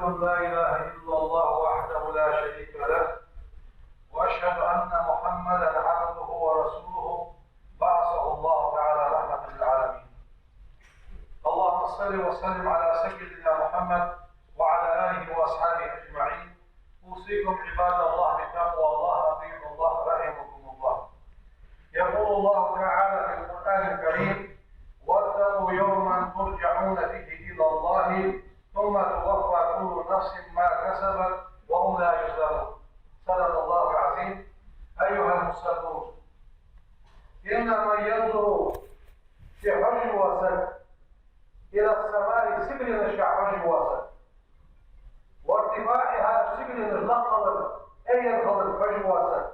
أن لا إله إلا الله وحده لا شريك له وأشهد أن محمدا عبده ورسوله بعثه الله تعالى رحمة للعالمين. اللهم صل وسلم على سيدنا محمد وعلى آله وأصحابه أجمعين. أوصيكم عباد الله بتقوى الله، أطيعوا الله رحمكم الله. يقول الله تعالى في القرآن الكريم: واتقوا يوما ترجعون فيه إلى الله ثم توفى كل نفس ما كسبت وهم لا يظلمون. صدق الله العظيم. أيها المصلون، إن من ينظر في حج وسد إلى السماء سبل شحج وسد وارتفاعها سبل النقل أي الخلق حج وسد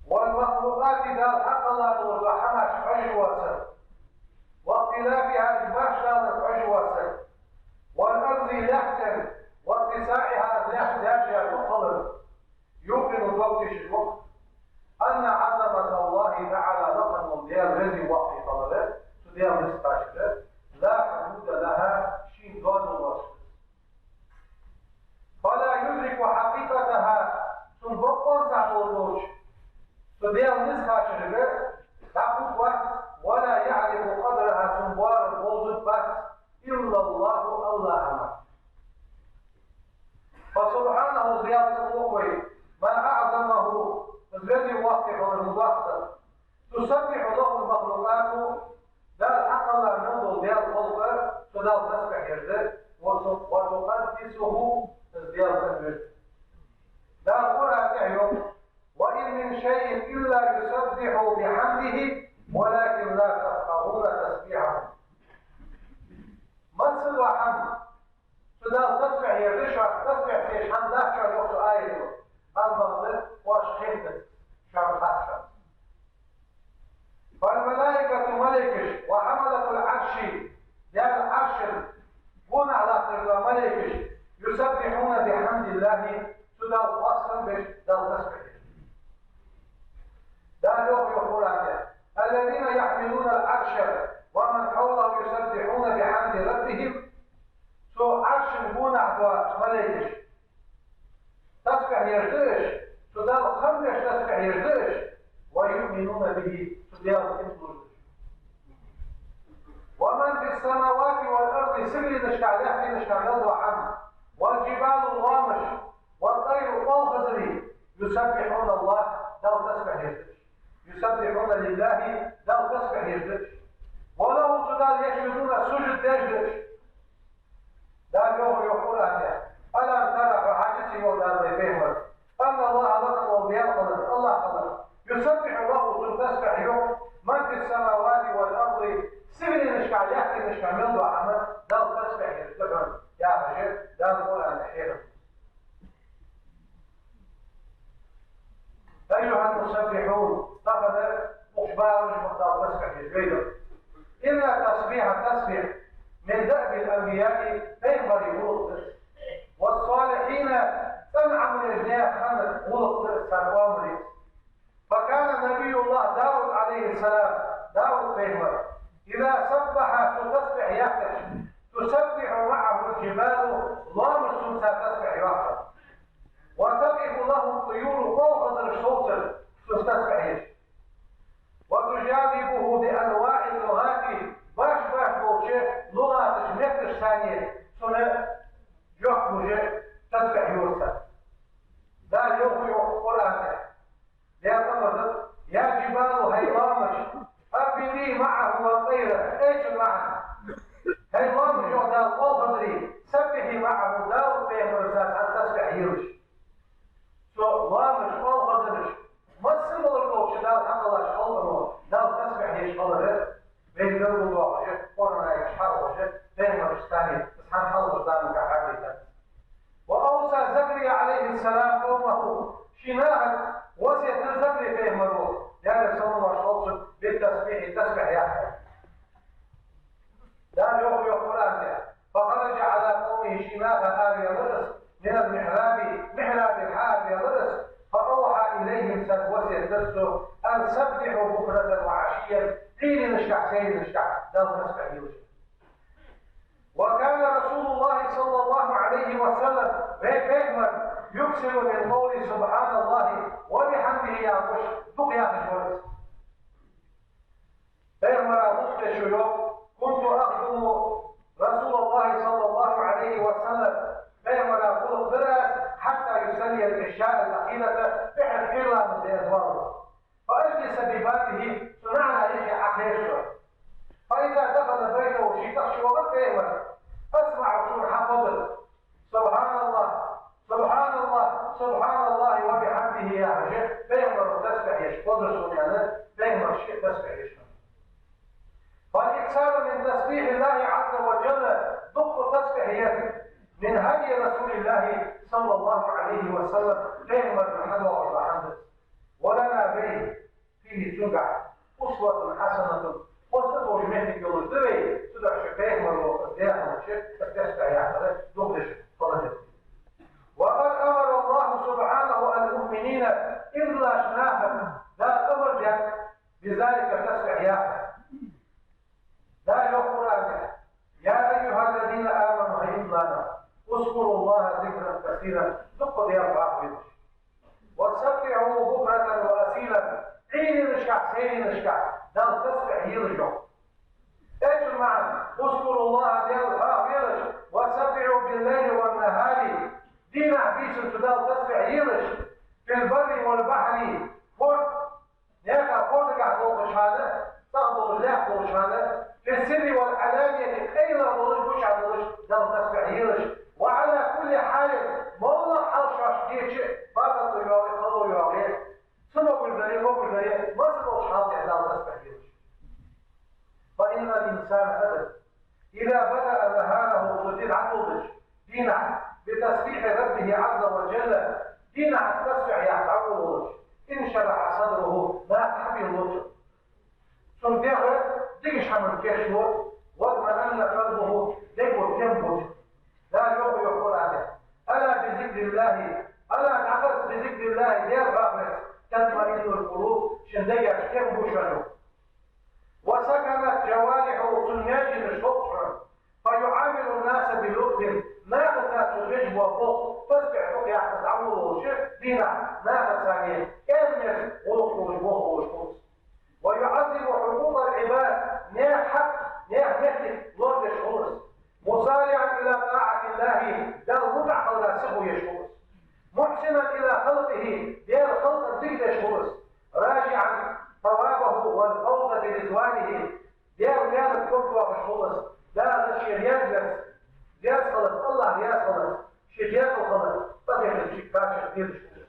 والمخلوقات ذات حق الله والرحمة حج وسد واختلافها أجباش ذات حج وسد والأرض لحدا واتساعها لحدا تقلب يمكن توقيش الوقت أن عظمة الله تعالى لقد ديال غزي وقت طلبات ديال مستشفى لا حدود لها شيء دون الوصف، فلا يدرك حقيقتها سنبقون سعطولوش ديال مستشفى تقوت وقت ولا يعرف قدرها سنبوار الوزن بس إلا الله فسبحانه زيادة الوقوي ما أعظمه الذي وقف المباشر تسبح له المخلوقات ذا الحق الله ننظر ذا الخلق فذا تسبح يرده وتقدسه ذا الخلق. ذا القرآن يحيو: وإن من شيء إلا يسبح بحمده ولكن لا تفقهون تسبيحه. مصر وحمد فذا تسبح يردشها تسبح فيش حمد أحشر وقت آيته المغلق واشخيطة شرطة. فالملائكة ملكش وحملة العرش يعني العرش كون على الملكش يسبحون بحمد الله سدى الوصل بش دل تسبح. ده يوم يقول عنه: الذين يحملون العرش ومن حوله يسبحون بحمد ربهم. سو عرش كون على ملكش تسبح يردش سدى الخمرش تسبح يردش ويؤمنون به سدى الخمرش. ومن في السماوات والأرض سبل نشكالات نشكالات وحمد والجبال الغامش والطير الخزري يسبحون الله دل تسبح يردش يسبحون لله دل تسبح يردش ولو سدى يشهدون السجد يجدش. ده يوم يقول عنه: ألم ترى فحاجتي ودار بيهمر أن الله لكم وبيقضل الله خلق يسبح الله تسبح يوم من في السماوات والأرض سبل نشكال يحكي نشكال من ضعمه دل تسبح يرتفن يا بشير. ده يقول عن حيرا. أيها المسبحون لقد مخبار مخدار تسبح يجبيدر إن التسبيح تسبح من دأب الأنبياء فينبر يقول والصالحين تنعم الإجناء خانت غلط سنوامري. فكان نبي الله داود عليه السلام داود فينبر إذا سبح تسبح يحتش تسبح معه الجبال ضامر سمسا تسبح يحتش وتقف له الطيور فوق الصوت تسبح يحتش وتجاذبه بأنواع اللغات باش بوشي لغة تشميتش ثانية سنة يحبوشي تسبح يوسف. ده يوم يقول عنه لأنه يا جبال هيلامش أبني معه والطيرة إيش معه هيلامش وده القوضري سبحي معه داود بيمرزات أن تسبح يوش سو لامش قوضرش مصر القوش ده الحق الله شغله ده تسبح يشغله بين دول واحد قرنا يشحر وجه بين مستاني بس هنحاول قدام كحاجه. واوصى زكريا عليه السلام قومه شناعه وصيه زكريا في مروه يعني صلى الله عليه بالتسبيح تسبح يحيى. ده يوم يقول عنه: فخرج على قومه شناعه آل يضرس من محراب الحال يضرس فأوحى إليهم وصيه درسه أن سبحوا بكرة وعشيا حين نشكح سيد نشكح ده تسبح يوسف. وكان رسول الله صلى الله عليه وسلم بيغمر يكسر من قول سبحان الله وبحمده يا قش دقيا بجوز بيغمر أبوك شيوخ كنت أخدم رسول الله صلى الله عليه وسلم بيغمر أقول درس حتى يصلي العشاء الأخيرة بحث إلا من الأزواج فأجلس ببابه صنعنا عليه عقيشه فإذا دخل بيته شيطان شوغل بيغمر أسمع صرح فضل سبحان الله سبحان الله سبحان الله وبحمده يا عجل بيغمر تسبح يشفضل سبحانه بيغمر شيء تسبح يشفضل فالإكثار من تسبيح الله عز وجل ضبط تسبح يده من هدي رسول الله صلى الله عليه وسلم بيغمر بالحلوى والحمد ولنا به فيه تنقع أسوة حسنة وصفه جميعك يقول دبي تدع شكاين والداخل الشيء تستطيع يعمل دغلش طلبه وقد أمر الله سبحانه المؤمنين إلا شناهم لا أمر بذلك تسبح يعمل لا يقول عنك يا أيها الذين آمنوا إلا اذكروا الله ذكرا كثيرا تقض يرفع بيش وسبحوا بكرة وأسيلا حين نشكع سين نشكع ده تسبح يرجع ايش معنا اذكروا الله يرجع وسبحوا بالليل والنهار دين عبيس تدال تسبح يرجع في البر والبحر فرد نيكا فرد قاعد توقش هذا تغضل الله توقش هذا في السر والعلانية أيضا نرجع على ده تسبح يرجع وعلى كل حال موضع حرشاش ديش فقط يراغي خلو يراغي سبب الزريق وبالزريق ما سبب شحاط إعدال تسبح يرجع فإن الإنسان أبدا إذا بدأ نهاره وجد عقلش دينا بتسبيح ربه عز وجل دينا تسبح يعتقل إن شرح صدره لا تحبي الوجه ثم ديش حمل كشور واطمئن قلبه ديبو تنبت لا يقول عنه ألا بذكر الله ألا نعرف بذكر الله دير غابس تطمئن القلوب شندية كم بشنو وسكنت جوارحه سنياج الشطر فيعامل الناس بلطف ما غزات الرجل وفوق تصبح فوق يحفظ عمره شيء دينا ما غزانيه كلمة غلق وجبوه وجبوه ويعظم حقوق العباد نيح حق نيح نحتك لورد شخص مصارعا إلى طاعة الله دل مدع خلاصه يشخص محسنا إلى خلقه دير خلق زيد شخص راجعا ثوابه والفوز برضوانه دير الكفر وشخص لا نشي رياز خلص الله رياز خلص شرياز خلص طبيعة الشكاش كثير شخص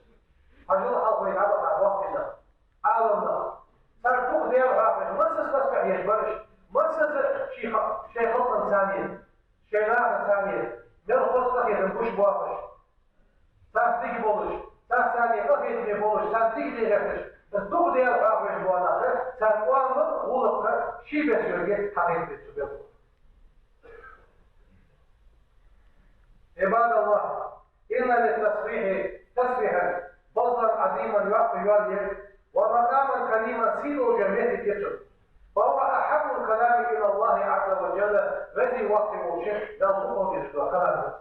حجول حلقه يلعبه على وقتنا عالمنا صار فوق دير غافل ما تستطيع يجبرش ما تستطيع شيء خلطا ثانية شيء لا ثانية من خلصك يتنبوش بواقش صار تيجي بولش صار ثانية قفيت بولش صار تيجي تغفش بس فوق دير غافل جوانا صار قوامل غلق شيء بس يرجع حقيقة تسبيل عباد الله إن للتسبيح تسبيحا مصدر عظيما يعطي ومقاما كريما سيروا جميع الكتب فهو أحب الكلام إلى الله عز وجل الذي وقته شيخ لا تقول وكلامه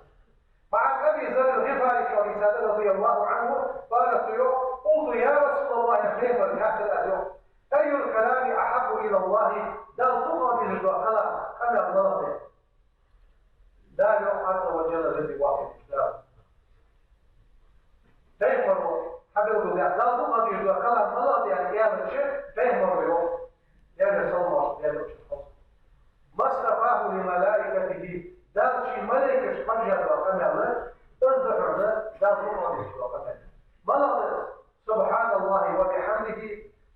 فعن أبي ذر الغفاري شريسان رضي الله عنه قال سيوف قلت يا رسول الله كيف لهذا الأجر أي الكلام أحب إلى الله لا تقول وكلامه أنا الله لا يوم عز وجل الذي وقته تيمروا حبيبوا الله لا تقضي جوا كلام الله يعني يعمل شيء تيمروا يوم يعمل صلوات يعمل شيء ما استفاه لملائكته دار شيء ملائكة حجة وقام الله اصدقنا دار تقضي جوا كلام ملائكة سبحان الله وبحمده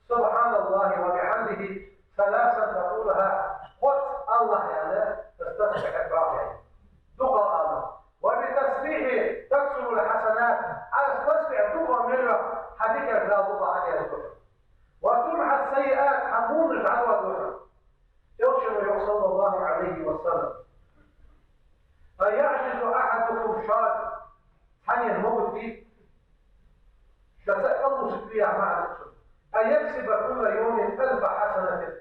سبحان الله وبحمده ثلاثا تقولها قدس الله يعني تستسبح الباقي دقى الله وبتسبيحه تكسر الحسنات على تسبيح دقى مليون حديث لا دقى عليها الدقى وتمحى السيئات حمون عدوى الدقى يرشد صلى الله عليه وسلم فيعجز أحدكم شاد حن الموت فيه تسأل سكرية مع نفسه أن يكسب كل يوم 1000 حسنة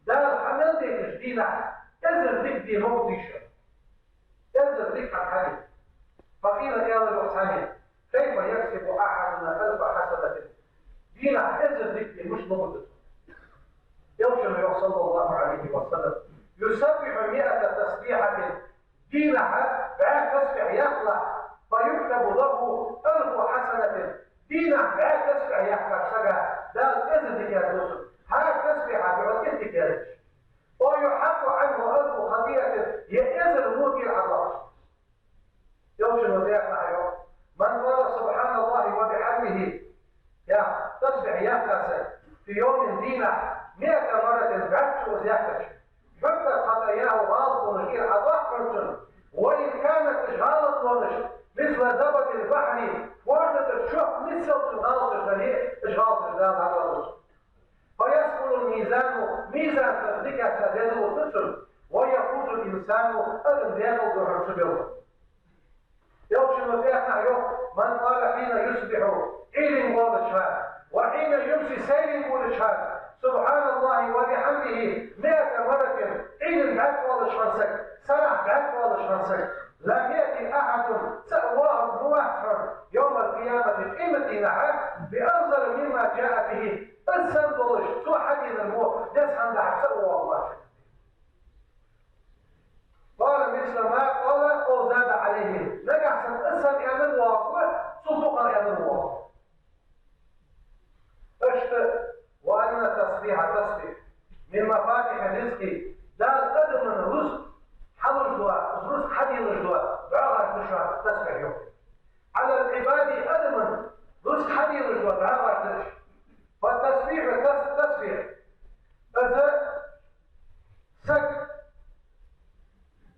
ده الحمل دي تجدينا إذن ذيك دي موت يشرب إذن ذيك الحديث ففي دينا إذن ذكي مش نقطة يوشن صلى الله عليه وسلم يسبح 100 تسبيحة دينها بعد تسبح يطلع فيكتب له 1000 حسنة دينا بعد تسبح يحكى سجا ده إذن ذكي يدوسن هاي تسبيحة بعد إذن ذكي ويحط عنه 1000 خطيئة يأذن موتي العذاب يوشن وزيقنا يوم من قال سبحان الله وبحمده يا تصبح يقص في يوم دينا 100 مرة بعد وزيقش حتى خطاياه غلط ونشير عذاب فرسن وإن كانت غلط ونش مثل زبد البحر وردت الشح مثل الغلط الفليء غلط الزاد على الرسل فيسكن الميزان ميزان تصديق سادس وتصل ويفوز الإنسان الانبياء وظهر سبيله يوشن وزيقنا يوم من قال حين يصبح عيد والشهر وحين يمسي سير والشهر سبحان الله وبحمده 100 مرة عيد بعد والشهر سنة بعد والشهر لم يأتي أحد سأواه موحفر يوم القيامة قيمة نحن بأفضل مما جاء به السندلش سوى حديث الموت يسحن لحق سأواه الله قال مثل ما قال أو زاد عليه نجح سنقصر يعني الواقع صدقا يعني الواقع وأن تسبيح من مفاتيح الرزق لا القدر من الرزق حضر الدواء الرزق حدي الدواء بعضها تشرح تسبيح يوم على العباد أدمن رزق حدي الدواء بعضها تشرح فالتسبيح تسبيح إذا سك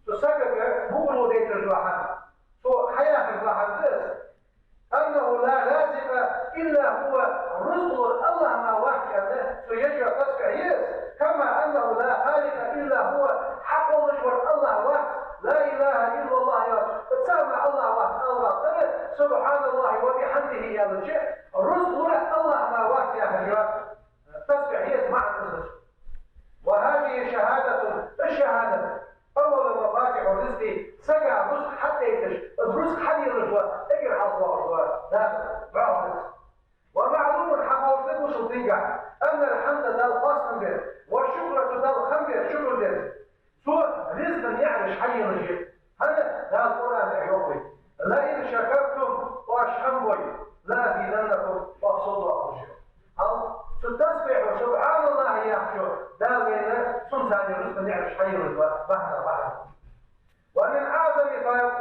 تسبب بقول وديت الواحد حياة الواحد أنه لا لازم إلا هو رزق الله ما وحده سيجرى تسبيح كما أنه لا خالق إلا هو حق الله الله واحد لا إله إلا الله تسمع الله واحد الله سبحان الله وبحمده يا رجل رزق الله ما وحده يا حجاب تسبيح مع الرزق وهذه الشهادة أول مفاتيح الرزق سجع رزق حتى يكتشف الرزق حتى يرجوه اجر على الله لا بعض الرزق ومعلوم حقوقته وصديقة أن الحمد ده الخاص به والشكر ده الخمر شكر ده سوء رزقا يعرش حي رجل هذا ده القرآن يحيوه لئن شكرتم وأشهموا لأزيدنكم وأصدوا أخشوا تسبح سبحان الله يحشو ده غير سنسان رزقا يعرش حي رجل بحر ومن أعظم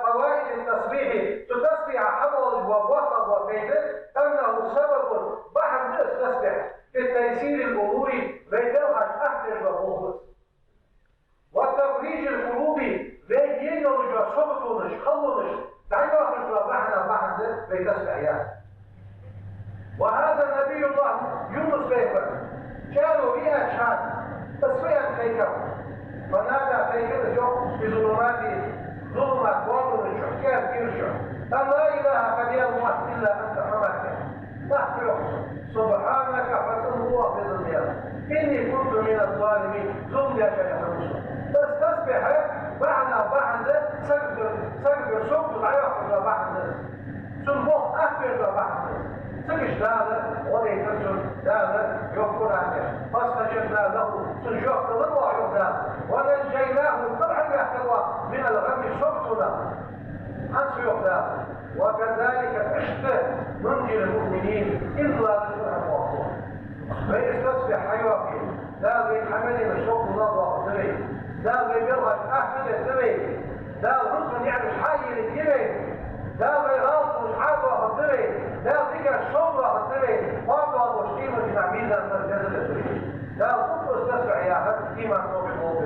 فوائد التسبيح تسبح حضر ووطن وكيد أنه سبب بحر التسبيح في تيسير الأمور بيدلها أحدث وفوز وتفريج القلوب بيدين رجوع صبتونش خلونش تعيوا رجوع بحر بيتسبح يعني وهذا نبي الله يونس بيفر كانوا بها شان تسبيحا كيكا فنادى كيكا اليوم في ظلمات وضع الشحكات كيرشع أن لا إله قد يلمح إلا أنت حماك تحفظ سبحانك فسأل الله في ظلمها إني كنت من الظالمين ظلم يا شيخ بس تسبح بعد سجد سوق العياق بعد سنبوه أكبر بعد سكش هذا ولي تسل هذا يغفر عنه فاستجبنا له سنشوف تضرع يغفر ونجيناه فرحا يحتوى من الغم صبتنا حسب يغفر وكذلك عشت ننجي المؤمنين إلا لسرعة وقوة فيستصبح حيوكي لا بيحمل الشوق نظر الدري لا بيبرغش أحمد الدري لا رسل يعني حي للجبل لا بيغاط مش عادوا الدري لا ذكر الشمرة الدري وابضى مشكيمة تعميزا من الجزء الدري لا تطلع استسبع يا أخذ كيما نوع الموضوع